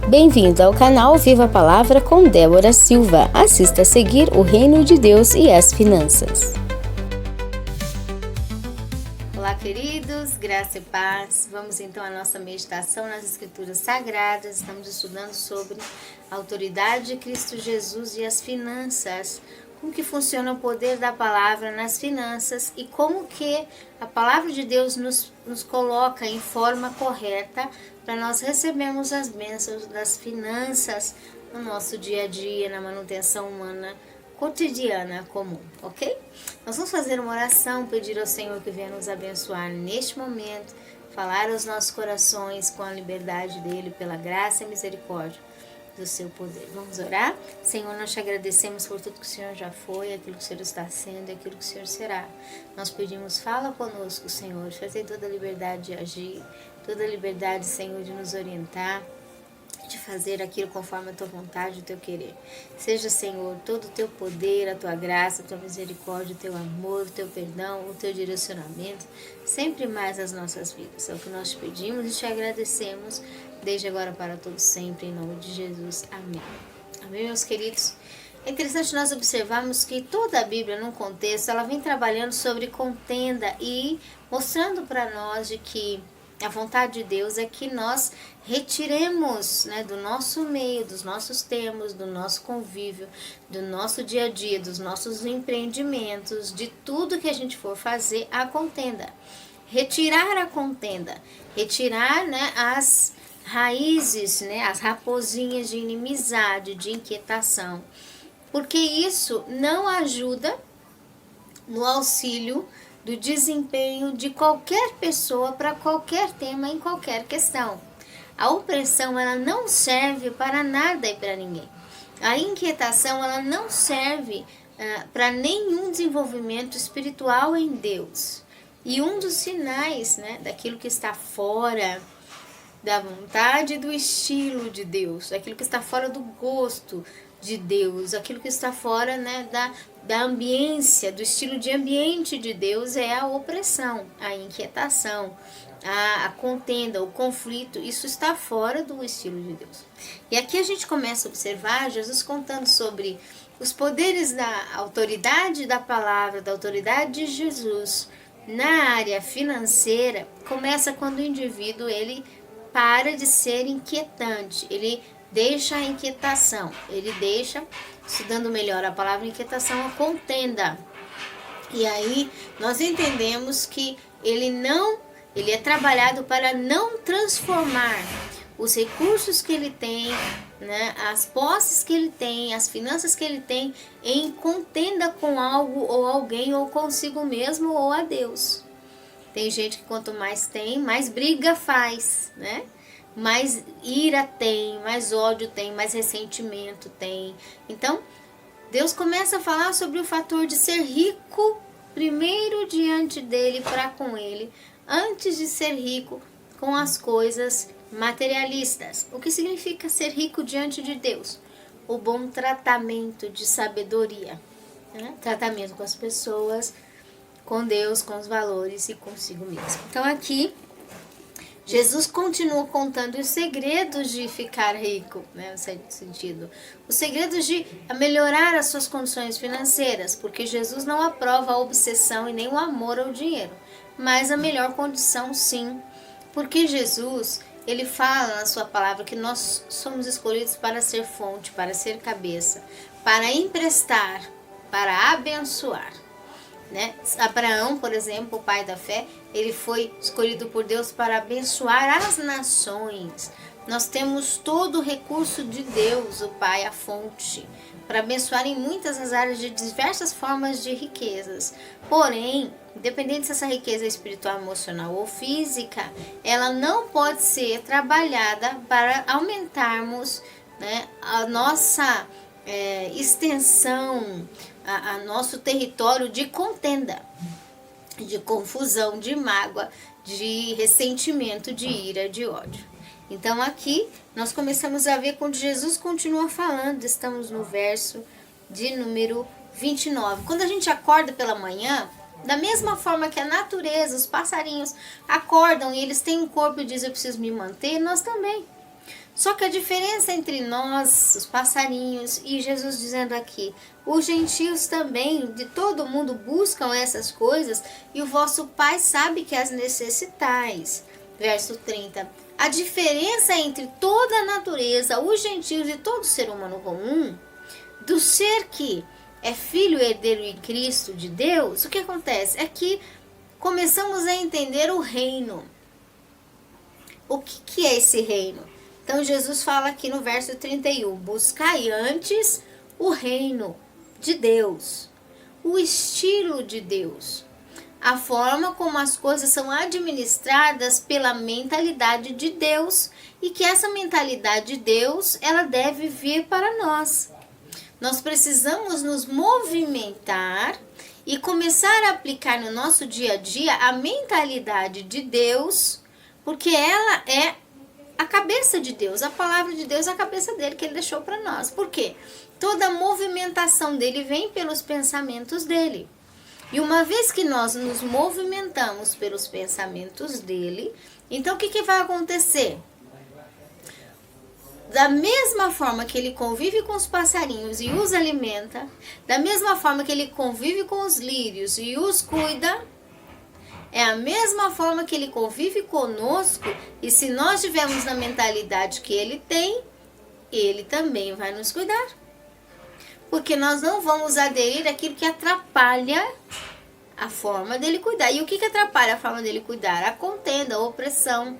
Bem-vindo ao canal Viva a Palavra com Débora Silva. Assista a seguir o Reino de Deus e as Finanças. Olá, queridos, graça e paz. Vamos então à nossa meditação nas Escrituras Sagradas. Estamos estudando sobre a autoridade de Cristo Jesus e as finanças. Como que funciona o poder da palavra nas finanças e como que a palavra de Deus nos coloca em forma correta para nós recebermos as bênçãos das finanças no nosso dia a dia, na manutenção humana cotidiana comum, ok? Nós vamos fazer uma oração, pedir ao Senhor que venha nos abençoar neste momento, falar aos nossos corações com a liberdade dele, pela graça e misericórdia do seu poder. Vamos orar? Senhor, nós te agradecemos por tudo que o Senhor já foi, aquilo que o Senhor está sendo e aquilo que o Senhor será. Nós pedimos, fala conosco, Senhor, fazer toda a liberdade de agir, toda a liberdade, Senhor, de nos orientar, de fazer aquilo conforme a tua vontade e o teu querer. Seja, Senhor, todo o teu poder, a tua graça, a tua misericórdia, o teu amor, o teu perdão, o teu direcionamento, sempre mais nas nossas vidas. É o que nós te pedimos e te agradecemos, desde agora para todos sempre, em nome de Jesus. Amém. Amém, meus queridos? É interessante nós observarmos que toda a Bíblia, num contexto, ela vem trabalhando sobre contenda e mostrando para nós de que a vontade de Deus é que nós retiremos, do nosso meio, dos nossos termos, do nosso convívio, do nosso dia a dia, dos nossos empreendimentos, de tudo que a gente for fazer, a contenda. Retirar a contenda, retirar as raízes, as raposinhas de inimizade, de inquietação, porque isso não ajuda no auxílio do desempenho de qualquer pessoa para qualquer tema em qualquer questão. A opressão, ela não serve para nada e para ninguém. A inquietação, ela não serve para nenhum desenvolvimento espiritual em Deus. E um dos sinais, daquilo que está fora da vontade e do estilo de Deus, aquilo que está fora do gosto de Deus, aquilo que está fora da ambiência, do estilo de ambiente de Deus, é a opressão, a inquietação, a contenda, o conflito. Isso está fora do estilo de Deus. E aqui a gente começa a observar Jesus contando sobre os poderes da autoridade da palavra, da autoridade de Jesus na área financeira. Começa quando o indivíduo ele para de ser inquietante, ele deixa a inquietação, ele deixa, estudando melhor a palavra inquietação, a contenda. E aí nós entendemos que ele é trabalhado para não transformar os recursos que ele tem, as posses que ele tem, as finanças que ele tem, em contenda com algo ou alguém, ou consigo mesmo, ou a Deus. Tem gente que quanto mais tem, mais briga faz, mais ira tem, mais ódio tem, mais ressentimento tem. Então, Deus começa a falar sobre o fator de ser rico primeiro diante dele, para com ele, antes de ser rico com as coisas materialistas. O que significa ser rico diante de Deus? O bom tratamento de sabedoria, tratamento com as pessoas, com Deus, com os valores e consigo mesmo. Então aqui Jesus continua contando os segredos de ficar rico, no sentido, os segredos de melhorar as suas condições financeiras, porque Jesus não aprova a obsessão e nem o amor ao dinheiro, mas a melhor condição sim, porque Jesus, ele fala na sua palavra que nós somos escolhidos para ser fonte, para ser cabeça, para emprestar, para abençoar. Abraão, por exemplo, o pai da fé, ele foi escolhido por Deus para abençoar as nações. Nós temos todo o recurso de Deus, o Pai, a fonte, para abençoar em muitas as áreas de diversas formas de riquezas. Porém, independente se essa riqueza é espiritual, emocional ou física, ela não pode ser trabalhada para aumentarmos a nossa extensão, a nosso território de contenda, de confusão, de mágoa, de ressentimento, de ira, de ódio. Então aqui nós começamos a ver quando Jesus continua falando, estamos no verso de número 29. Quando a gente acorda pela manhã, da mesma forma que a natureza, os passarinhos acordam e eles têm um corpo e dizem eu preciso me manter, nós também. Só que a diferença entre nós, os passarinhos, e Jesus dizendo aqui, os gentios também, de todo mundo, buscam essas coisas, e o vosso Pai sabe que as necessitais. Verso 30. A diferença entre toda a natureza, os gentios e todo ser humano comum, do ser que é filho herdeiro em Cristo de Deus, o que acontece? É que começamos a entender o reino. O que é esse reino? Então Jesus fala aqui no verso 31, buscai antes o reino de Deus, o estilo de Deus, a forma como as coisas são administradas pela mentalidade de Deus, e que essa mentalidade de Deus, ela deve vir para nós. Nós precisamos nos movimentar e começar a aplicar no nosso dia a dia a mentalidade de Deus, porque ela é a cabeça de Deus, a palavra de Deus é a cabeça dele que ele deixou para nós. Por quê? Toda a movimentação dele vem pelos pensamentos dele. E uma vez que nós nos movimentamos pelos pensamentos dele, então o que vai acontecer? Da mesma forma que ele convive com os passarinhos e os alimenta, da mesma forma que ele convive com os lírios e os cuida, é a mesma forma que ele convive conosco, e se nós tivermos na mentalidade que ele tem, ele também vai nos cuidar. Porque nós não vamos aderir àquilo que atrapalha a forma dele cuidar. E o que atrapalha a forma dele cuidar? A contenda, a opressão,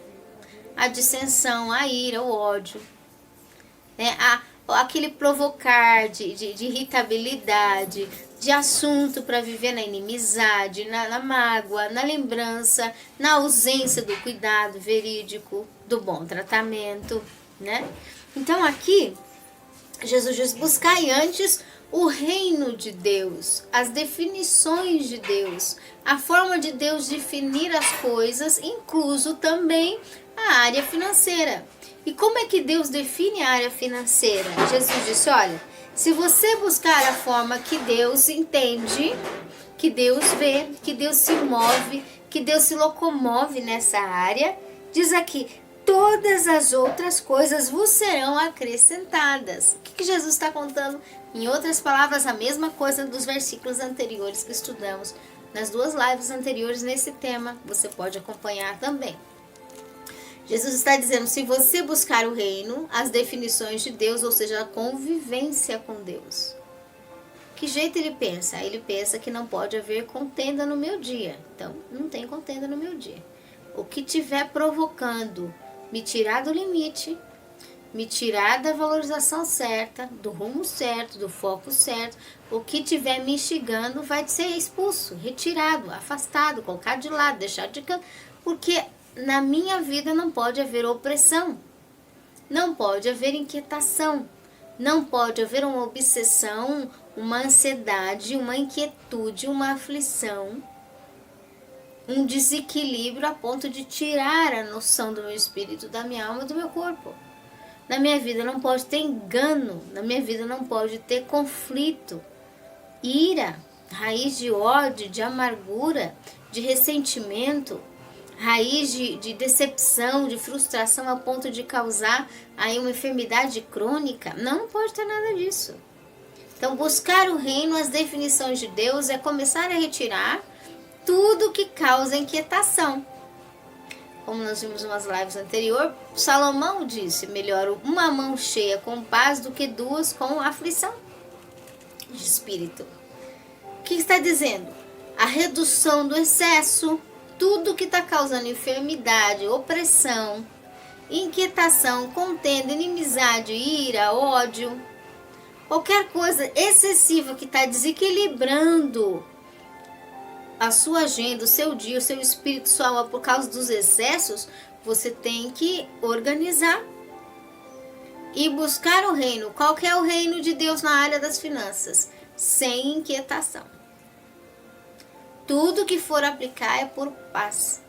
a dissensão, a ira, o ódio, né? Aquele provocar de irritabilidade, de assunto para viver na inimizade, na mágoa, na lembrança, na ausência do cuidado verídico, do bom tratamento, né? Então aqui, Jesus diz, buscai antes o reino de Deus, as definições de Deus, a forma de Deus definir as coisas, incluso também a área financeira. E como é que Deus define a área financeira? Jesus disse, olha, se você buscar a forma que Deus entende, que Deus vê, que Deus se move, que Deus se locomove nessa área, diz aqui, todas as outras coisas vos serão acrescentadas. O que Jesus está contando? Em outras palavras, a mesma coisa dos versículos anteriores que estudamos nas duas lives anteriores nesse tema. Você pode acompanhar também. Jesus está dizendo, se você buscar o reino, as definições de Deus, ou seja, a convivência com Deus. Que jeito ele pensa? Ele pensa que não pode haver contenda no meu dia. Então, não tem contenda no meu dia. O que tiver provocando me tirar do limite, me tirar da valorização certa, do rumo certo, do foco certo, o que tiver me instigando vai ser expulso, retirado, afastado, colocado de lado, deixado de canto, porque na minha vida não pode haver opressão, não pode haver inquietação, não pode haver uma obsessão, uma ansiedade, uma inquietude, uma aflição, um desequilíbrio a ponto de tirar a noção do meu espírito, da minha alma, do meu corpo. Na minha vida não pode ter engano, na minha vida não pode ter conflito, ira, raiz de ódio, de amargura, de ressentimento, raiz de decepção, de frustração a ponto de causar aí uma enfermidade crônica. Não pode ter nada disso. Então, buscar o reino, as definições de Deus, é começar a retirar tudo que causa inquietação. Como nós vimos em umas lives anteriores, Salomão disse, melhor uma mão cheia com paz do que duas com aflição de espírito. O que está dizendo? A redução do excesso, tudo que está causando enfermidade, opressão, inquietação, contenda, inimizade, ira, ódio, qualquer coisa excessiva que está desequilibrando a sua agenda, o seu dia, o seu espírito, sua alma, por causa dos excessos, você tem que organizar e buscar o reino. Qual que é o reino de Deus na área das finanças? Sem inquietação. Tudo que for aplicar é por paz.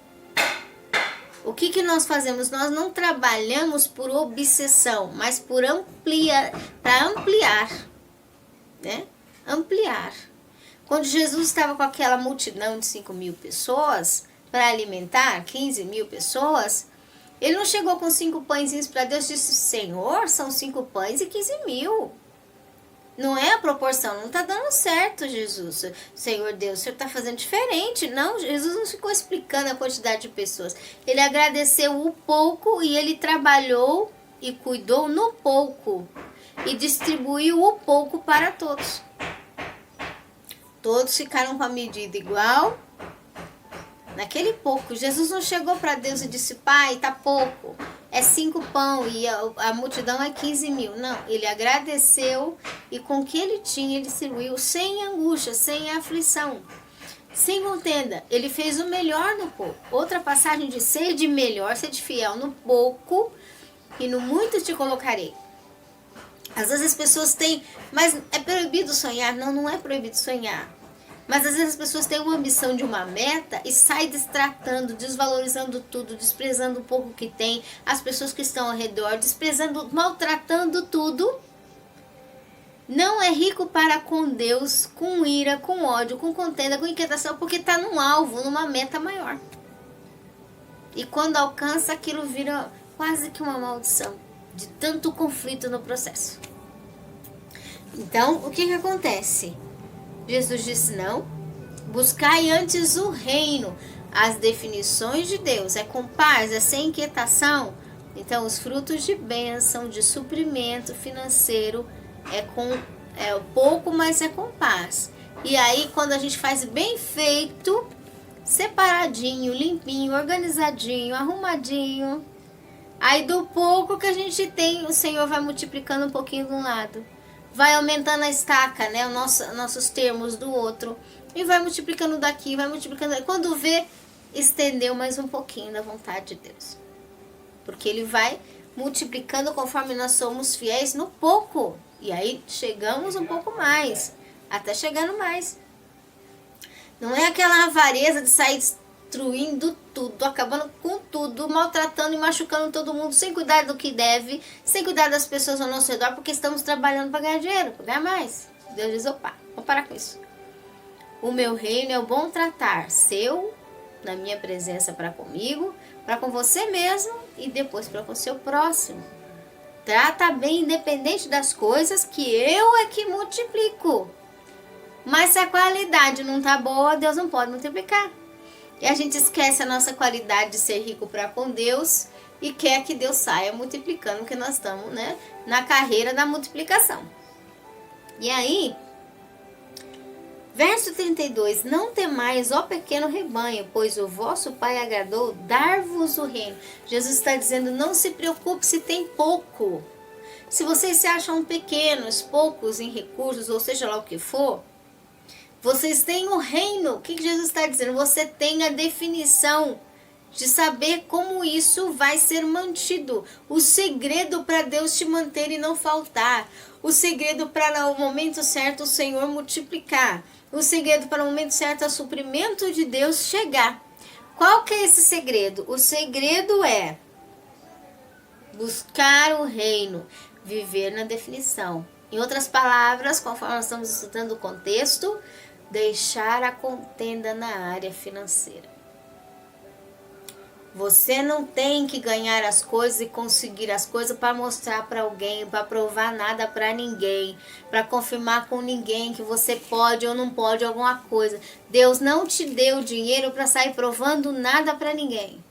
O que nós fazemos? Nós não trabalhamos por obsessão, mas por para ampliar, né? Ampliar. Quando Jesus estava com aquela multidão de 5.000 pessoas, para alimentar 15.000 pessoas, Ele não chegou com 5 pãezinhos para Deus e disse: Senhor, são 5 pães e 15.000. Não é a proporção, não está dando certo, Jesus. Senhor Deus, o Senhor está fazendo diferente. Não, Jesus não ficou explicando a quantidade de pessoas. Ele agradeceu o pouco e ele trabalhou e cuidou no pouco. E distribuiu o pouco para todos. Todos ficaram com a medida igual. Naquele pouco, Jesus não chegou para Deus e disse: Pai, tá pouco, é 5 pão e a multidão é 15.000. Não, ele agradeceu e com o que ele tinha, ele distribuiu sem angústia, sem aflição, sem contenda. Ele fez o melhor no pouco. Outra passagem diz: sede melhor, sede fiel no pouco e no muito te colocarei. Às vezes as pessoas têm, mas é proibido sonhar? Não, não é proibido sonhar. Mas às vezes as pessoas têm uma ambição de uma meta e saem destratando, desvalorizando tudo, desprezando o pouco que tem, as pessoas que estão ao redor, desprezando, maltratando tudo. Não é rico para com Deus, com ira, com ódio, com contenda, com inquietação, porque está num alvo, numa meta maior. E quando alcança, aquilo vira quase que uma maldição, de tanto conflito no processo. Então, o que acontece? Jesus disse: não, buscai antes o reino. As definições de Deus é com paz, é sem inquietação. Então os frutos de bênção, de suprimento financeiro é pouco, mas é com paz. E aí quando a gente faz bem feito, separadinho, limpinho, organizadinho, arrumadinho, aí do pouco que a gente tem, o Senhor vai multiplicando um pouquinho de um lado. Vai aumentando a estaca, né? Nossos termos do outro. E vai multiplicando daqui, vai multiplicando daqui. Quando vê, estendeu mais um pouquinho da vontade de Deus. Porque Ele vai multiplicando conforme nós somos fiéis no pouco. E aí chegamos um pouco mais. Até chegar no mais. Não é aquela avareza de sair destruindo tudo, acabando com tudo, maltratando e machucando todo mundo, sem cuidar do que deve, sem cuidar das pessoas ao nosso redor, porque estamos trabalhando para ganhar dinheiro, para ganhar mais. Deus diz: opa, vamos parar com isso. O meu reino é o bom tratar seu, na minha presença para comigo, para com você mesmo e depois para com o seu próximo. Trata bem, independente das coisas, que eu é que multiplico. Mas se a qualidade não tá boa, Deus não pode multiplicar. E a gente esquece a nossa qualidade de ser rico para com Deus e quer que Deus saia multiplicando, porque nós estamos, né, na carreira da multiplicação. E aí, verso 32, não temais, ó pequeno rebanho, pois o vosso Pai agradou dar-vos o reino. Jesus está dizendo: não se preocupe se tem pouco. Se vocês se acham pequenos, poucos em recursos, ou seja lá o que for, vocês têm o reino. O que Jesus está dizendo? Você tem a definição de saber como isso vai ser mantido. O segredo para Deus te manter e não faltar. O segredo para no momento certo o Senhor multiplicar. O segredo para o momento certo o suprimento de Deus chegar. Qual que é esse segredo? O segredo é buscar o reino, viver na definição. Em outras palavras, conforme nós estamos estudando o contexto, deixar a contenda na área financeira. Você não tem que ganhar as coisas e conseguir as coisas para mostrar para alguém, para provar nada para ninguém, para confirmar com ninguém que você pode ou não pode alguma coisa. Deus não te deu dinheiro para sair provando nada para ninguém.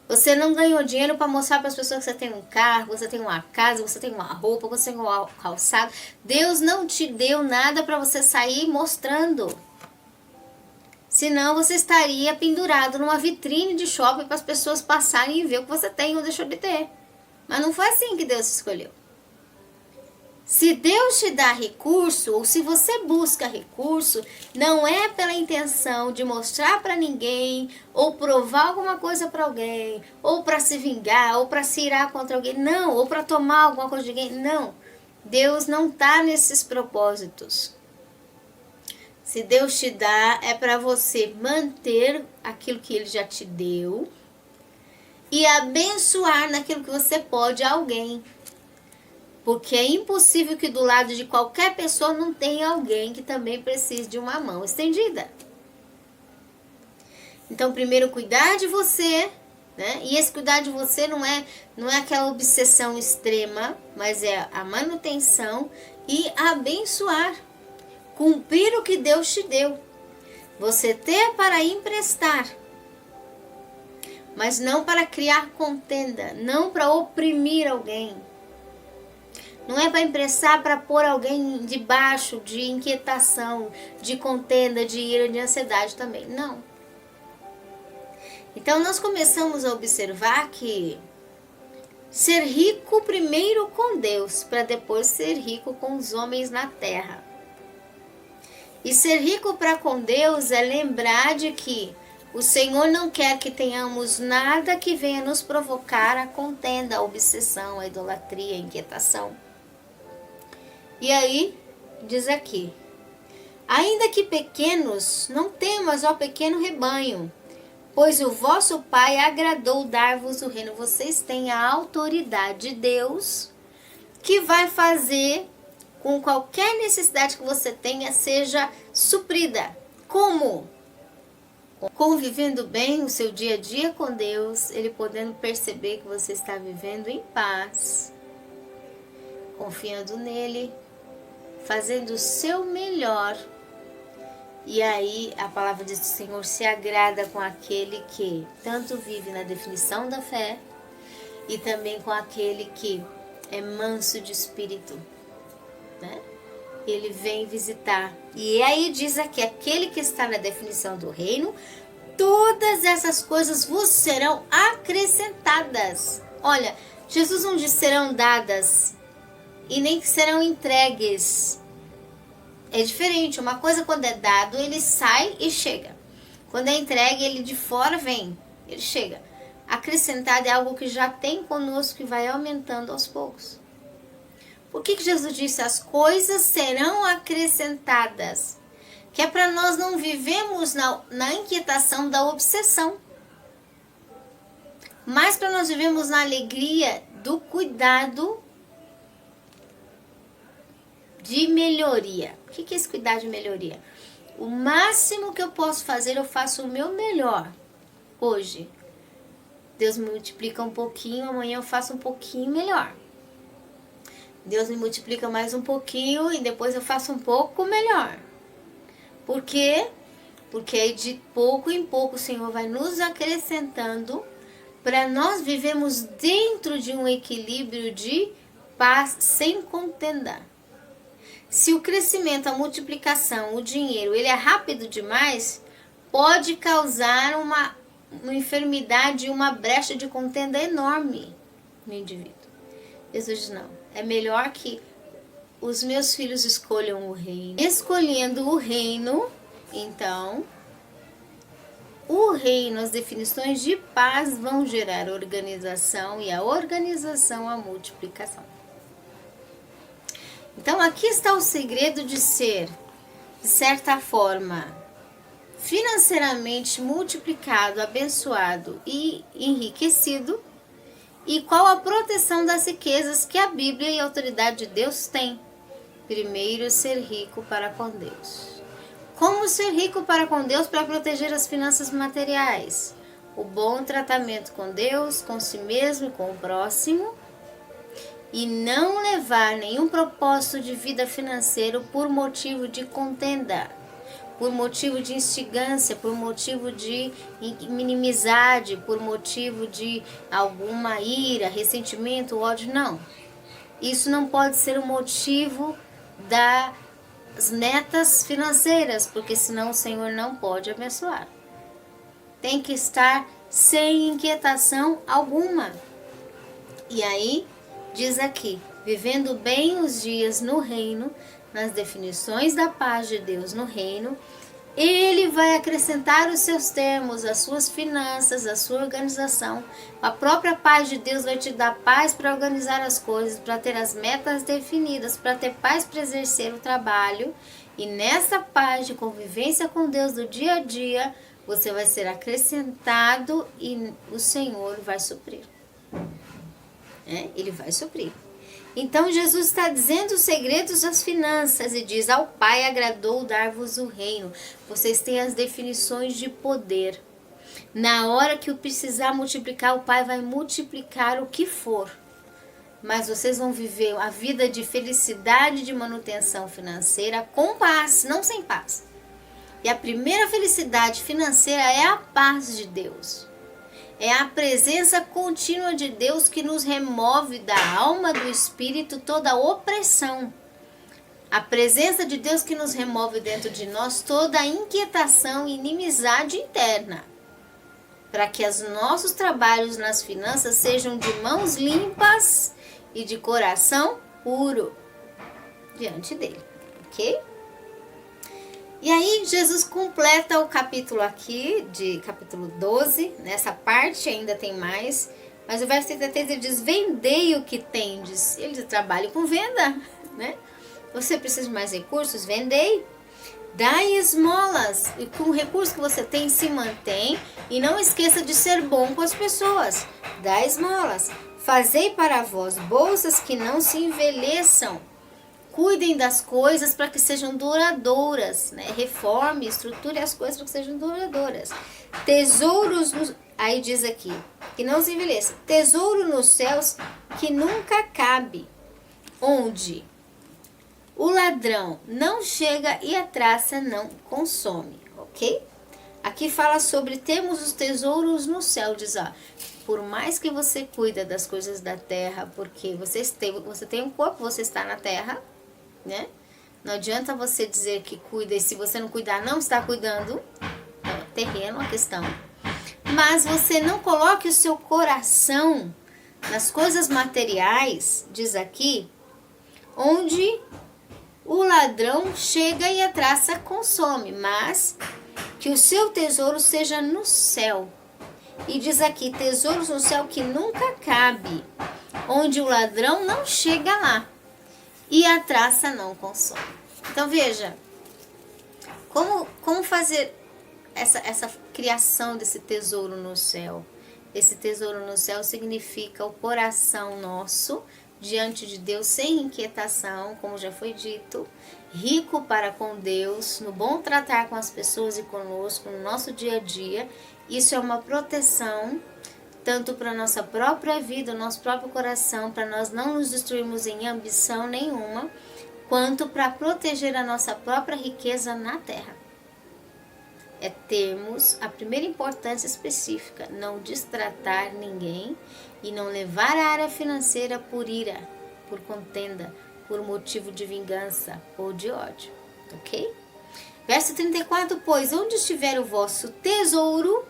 Você não ganhou dinheiro para mostrar para as pessoas que você tem um carro, você tem uma casa, você tem uma roupa, você tem um calçado. Deus não te deu nada para você sair mostrando. Senão você estaria pendurado numa vitrine de shopping para as pessoas passarem e ver o que você tem ou deixou de ter. Mas não foi assim que Deus escolheu. Se Deus te dá recurso, ou se você busca recurso, não é pela intenção de mostrar para ninguém, ou provar alguma coisa para alguém, ou para se vingar, ou para se irar contra alguém, não, ou para tomar alguma coisa de alguém, não. Deus não está nesses propósitos. Se Deus te dá, é para você manter aquilo que Ele já te deu e abençoar naquilo que você pode a alguém. Porque é impossível que do lado de qualquer pessoa não tenha alguém que também precise de uma mão estendida. Então, primeiro cuidar de você, né? E esse cuidar de você não é aquela obsessão extrema, mas é a manutenção e abençoar. Cumprir o que Deus te deu. Você ter para emprestar, mas não para criar contenda, não para oprimir alguém. Não é para emprestar para pôr alguém debaixo de inquietação, de contenda, de ira, de ansiedade também. Não. Então nós começamos a observar que ser rico primeiro com Deus, para depois ser rico com os homens na terra. E ser rico para com Deus é lembrar de que o Senhor não quer que tenhamos nada que venha nos provocar a contenda, a obsessão, a idolatria, a inquietação. E aí, diz aqui, ainda que pequenos, não temas, ó pequeno rebanho, pois o vosso Pai agradou dar-vos o reino. Vocês têm a autoridade de Deus, que vai fazer com qualquer necessidade que você tenha seja suprida. Como? Convivendo bem o seu dia a dia com Deus, Ele podendo perceber que você está vivendo em paz, confiando nele, fazendo o seu melhor. E aí a palavra diz que o Senhor se agrada com aquele que tanto vive na definição da fé e também com aquele que é manso de espírito, né? Ele vem visitar. E aí diz aqui, aquele que está na definição do reino, todas essas coisas vos serão acrescentadas. Olha, Jesus não diz serão dadas e nem que serão entregues. É diferente. Uma coisa, quando é dado, ele sai e chega. Quando é entregue, ele de fora vem, ele chega. Acrescentado é algo que já tem conosco e vai aumentando aos poucos. Por que Jesus disse as coisas serão acrescentadas? Que é para nós não vivemos na inquietação da obsessão, mas para nós vivemos na alegria do cuidado de melhoria. O que é esse cuidado de melhoria? O máximo que eu posso fazer, eu faço o meu melhor hoje. Deus me multiplica um pouquinho, amanhã eu faço um pouquinho melhor. Deus me multiplica mais um pouquinho e depois eu faço um pouco melhor. Por quê? Porque aí de pouco em pouco o Senhor vai nos acrescentando para nós vivemos dentro de um equilíbrio de paz sem contenda. Se o crescimento, a multiplicação, o dinheiro, ele é rápido demais, pode causar uma enfermidade, uma brecha de contenda enorme no indivíduo. Jesus diz, não, é melhor que os meus filhos escolham o reino. Escolhendo o reino, então, o reino, as definições de paz vão gerar organização e a organização a multiplicação. Então, aqui está o segredo de ser, de certa forma, financeiramente multiplicado, abençoado e enriquecido. E qual a proteção das riquezas que a Bíblia e a autoridade de Deus têm? Primeiro, ser rico para com Deus. Como ser rico para com Deus para proteger as finanças materiais? O bom tratamento com Deus, com si mesmo e com o próximo. E não levar nenhum propósito de vida financeiro por motivo de contenda, por motivo de instigância, por motivo de inimizade, por motivo de alguma ira, ressentimento, ódio, não. Isso não pode ser o motivo das metas financeiras, porque senão o Senhor não pode abençoar. Tem que estar sem inquietação alguma. E aí, diz aqui, vivendo bem os dias no reino, nas definições da paz de Deus no reino, Ele vai acrescentar os seus termos, as suas finanças, a sua organização. A própria paz de Deus vai te dar paz para organizar as coisas, para ter as metas definidas, para ter paz para exercer o trabalho. E nessa paz de convivência com Deus do dia a dia, você vai ser acrescentado e o Senhor vai suprir. Ele vai suprir. Então Jesus está dizendo os segredos das finanças e diz, ao Pai agradou dar-vos o reino. Vocês têm as definições de poder. Na hora que o precisar multiplicar, o Pai vai multiplicar o que for. Mas vocês vão viver a vida de felicidade, de manutenção financeira com paz, não sem paz. E a primeira felicidade financeira é a paz de Deus. É a presença contínua de Deus que nos remove da alma, do espírito, toda a opressão. A presença de Deus que nos remove dentro de nós toda a inquietação e inimizade interna. Para que os nossos trabalhos nas finanças sejam de mãos limpas e de coração puro diante dele, ok? E aí Jesus completa o capítulo aqui, de capítulo 12, nessa parte ainda tem mais, mas o verso 33 ele diz, vendei o que tendes. Ele trabalha com venda, né? Você precisa de mais recursos? Vendei. Dai esmolas, e com o recurso que você tem, se mantém, e não esqueça de ser bom com as pessoas. Dai esmolas. Fazei para vós bolsas que não se envelheçam. Cuidem das coisas para que sejam duradouras, né? Reforme, estruture as coisas para que sejam duradouras. Tesouros, aí diz aqui, que não se envelheça. Tesouro nos céus que nunca cabe, onde o ladrão não chega e a traça não consome, ok? Aqui fala sobre termos os tesouros no céu, diz, ó, por mais que você cuida das coisas da terra, porque você tem um corpo, você está na terra, né? Não adianta você dizer que cuida e se você não cuidar, não está cuidando, é terreno a questão. Mas você não coloque o seu coração nas coisas materiais, diz aqui, onde o ladrão chega e a traça consome, mas que o seu tesouro seja no céu. E diz aqui, tesouros no céu que nunca cabe, onde o ladrão não chega lá e a traça não consome. Então veja, como fazer essa criação desse tesouro no céu? Esse tesouro no céu significa o coração nosso diante de Deus sem inquietação, como já foi dito, rico para com Deus, no bom tratar com as pessoas e conosco, no nosso dia a dia. Isso é uma proteção, tanto para a nossa própria vida, o nosso próprio coração, para nós não nos destruirmos em ambição nenhuma, quanto para proteger a nossa própria riqueza na terra. É termos a primeira importância específica, não destratar ninguém e não levar a área financeira por ira, por contenda, por motivo de vingança ou de ódio, ok? Verso 34, pois onde estiver o vosso tesouro,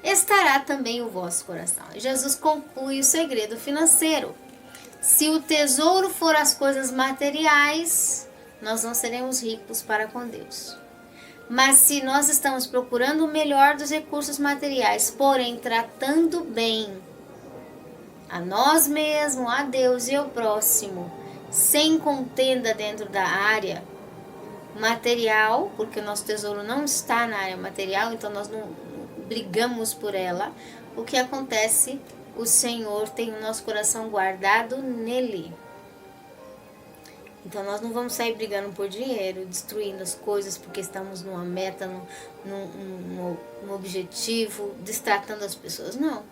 estará também o vosso coração. Jesus conclui o segredo financeiro. Se o tesouro for as coisas materiais, nós não seremos ricos para com Deus. Mas se nós estamos procurando o melhor dos recursos materiais, porém tratando bem a nós mesmos, a Deus e ao próximo, sem contenda dentro da área material, porque o nosso tesouro não está na área material, então nós não brigamos por ela, o que acontece? O Senhor tem o nosso coração guardado nele. Então nós não vamos sair brigando por dinheiro, destruindo as coisas porque estamos numa meta, num objetivo, destratando as pessoas, não.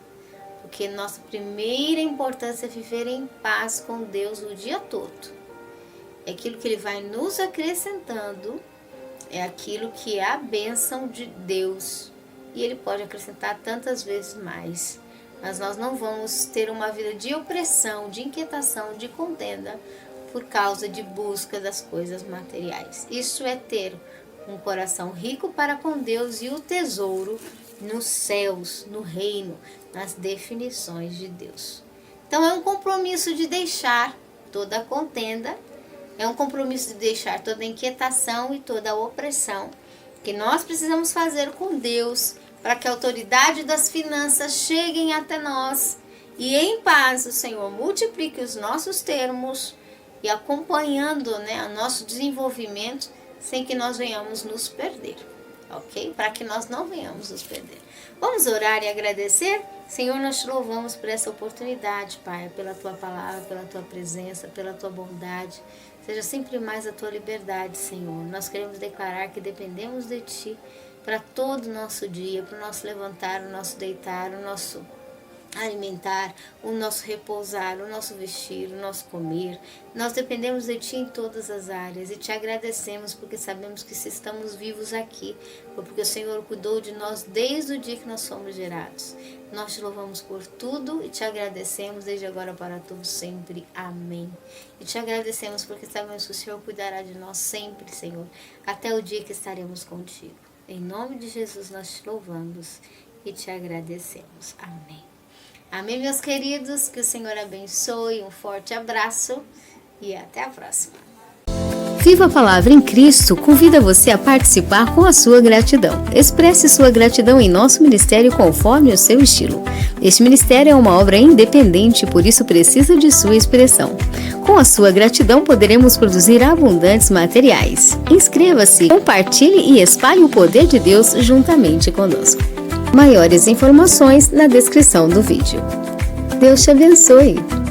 Porque nossa primeira importância é viver em paz com Deus o dia todo. É aquilo que Ele vai nos acrescentando, é aquilo que é a bênção de Deus. E Ele pode acrescentar tantas vezes mais. Mas nós não vamos ter uma vida de opressão, de inquietação, de contenda, por causa de busca das coisas materiais. Isso é ter um coração rico para com Deus e o tesouro nos céus, no reino, nas definições de Deus. Então é um compromisso de deixar toda a contenda, é um compromisso de deixar toda a inquietação e toda a opressão que nós precisamos fazer com Deus para que a autoridade das finanças cheguem até nós e em paz o Senhor multiplique os nossos termos e acompanhando, o nosso desenvolvimento sem que nós venhamos nos perder, ok? Para que nós não venhamos nos perder. Vamos orar e agradecer? Senhor, nós te louvamos por essa oportunidade, Pai, pela Tua palavra, pela Tua presença, pela Tua bondade. Seja sempre mais a Tua liberdade, Senhor. Nós queremos declarar que dependemos de Ti para todo o nosso dia, para o nosso levantar, o nosso deitar, o nosso alimentar, o nosso repousar, o nosso vestir, o nosso comer. Nós dependemos de Ti em todas as áreas e Te agradecemos porque sabemos que se estamos vivos aqui, foi porque o Senhor cuidou de nós desde o dia que nós fomos gerados. Nós Te louvamos por tudo e Te agradecemos desde agora para todos sempre. Amém. E Te agradecemos porque sabemos que o Senhor cuidará de nós sempre, Senhor, até o dia que estaremos contigo. Em nome de Jesus nós Te louvamos e Te agradecemos. Amém. Amém, meus queridos, que o Senhor abençoe, um forte abraço e até a próxima. Viva a Palavra em Cristo convida você a participar com a sua gratidão. Expresse sua gratidão em nosso ministério conforme o seu estilo. Este ministério é uma obra independente, por isso precisa de sua expressão. Com a sua gratidão poderemos produzir abundantes materiais. Inscreva-se, compartilhe e espalhe o poder de Deus juntamente conosco. Maiores informações na descrição do vídeo. Deus te abençoe!